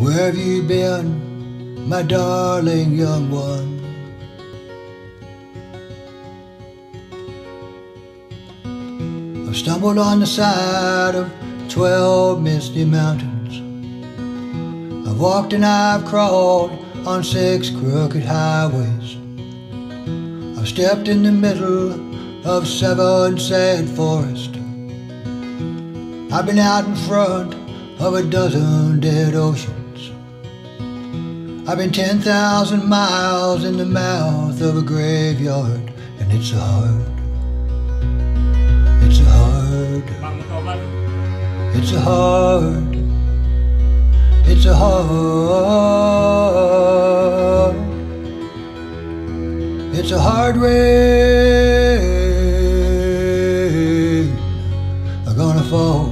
Where have you been, my darling young one? I've stumbled on the side of 12 misty mountains. I've walked and I've crawled on 6 crooked highways. I've stepped in the middle of 7 sad forests. I've been out in front of a dozen dead oceans. I've been 10,000 miles in the mouth of a graveyard, and it's hard. It's hard. It's hard. It's hard. It's a hard rain. I'm gonna fall.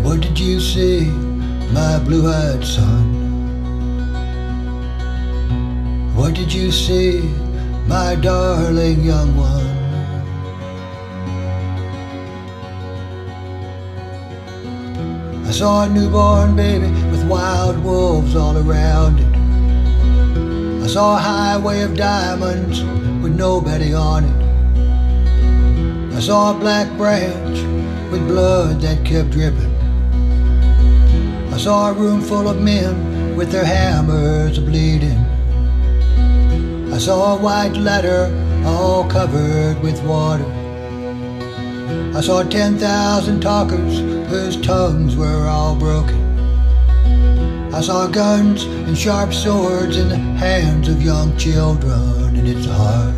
What did you see, my blue-eyed son? What did you see, my darling young one? I saw a newborn baby with wild wolves all around it. I saw a highway of diamonds with nobody on it. I saw a black branch with blood that kept dripping. I saw a room full of men with their hammers bleeding. I saw a white ladder all covered with water. I saw 10,000 talkers whose tongues were all broken. I saw guns and sharp swords in the hands of young children, and it's hard.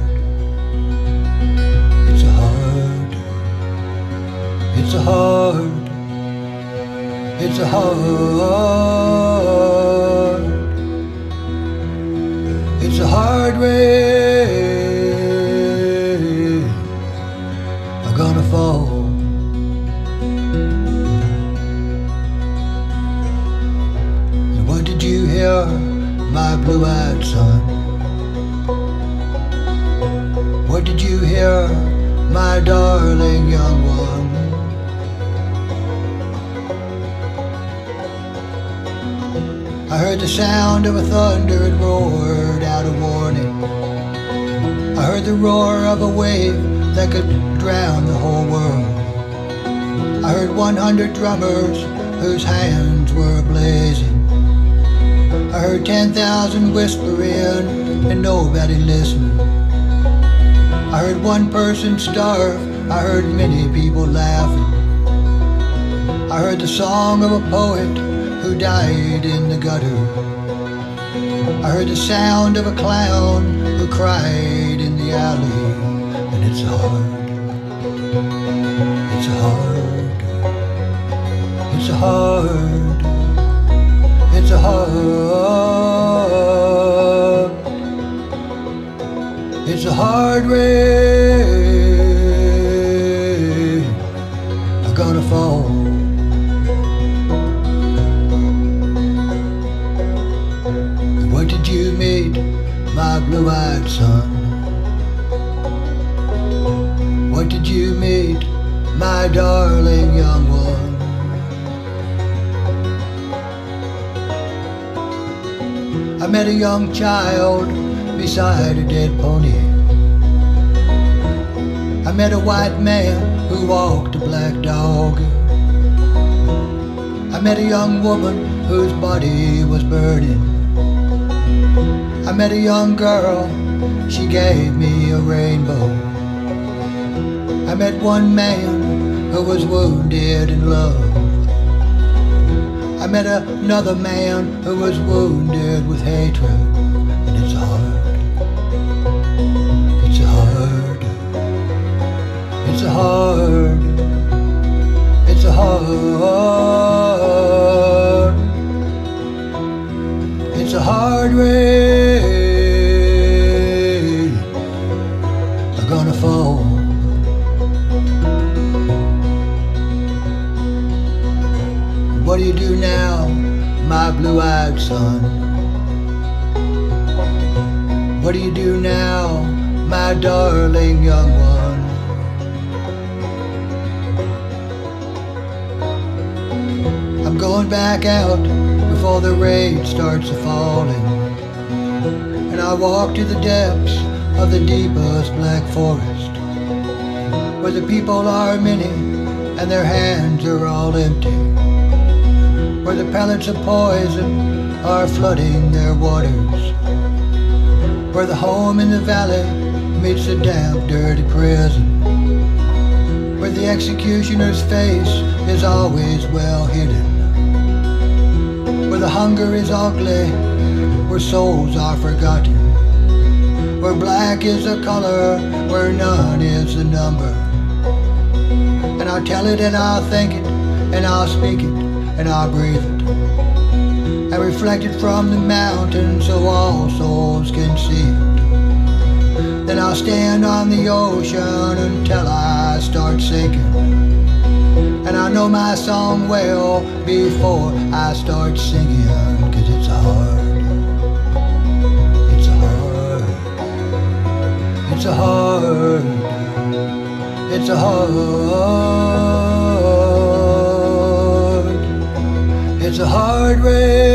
It's hard. It's hard. It's a hard, it's a hard way. I'm gonna fall. And what did you hear, my blue-eyed son? What did you hear, my darling young one? I heard the sound of a thunder, it roared out a warning. I heard the roar of a wave that could drown the whole world. I heard 100 drummers whose hands were blazing. I heard 10,000 whispering and nobody listening. I heard one person starve, I heard many people laughing. I heard the song of a poet who died in the gutter. I heard the sound of a clown who cried in the alley, and it's hard. It's hard. It's hard. It's hard. It's a hard way. I'm gonna fall. What did you meet, my blue-eyed son? What did you meet, my darling young one? I met a young child beside a dead pony. I met a white man who walked a black dog. I met a young woman whose body was burning. I met a young girl, she gave me a rainbow. I met one man who was wounded in love. I met another man who was wounded with hatred, and it's hard. It's hard. It's hard. It's hard. It's a hard way. I'm gonna fall. What do you do now, my blue-eyed son? What do you do now, my darling young one? going back out before the rain starts falling. And I walk to the depths of the deepest black forest, where the people are many and their hands are all empty, where the pellets of poison are flooding their waters, where the home in the valley meets the damp, dirty prison, where the executioner's face is always well hidden, where the hunger is ugly, where souls are forgotten, where black is the color, where none is the number. And I'll tell it and I'll think it, and I'll speak it, and I'll breathe it, and reflect it from the mountain so all souls can see it. Then I'll stand on the ocean until I start sinking, and I know my song well before I start singing, 'cause it's hard, it's hard, it's hard, it's hard, it's a hard race.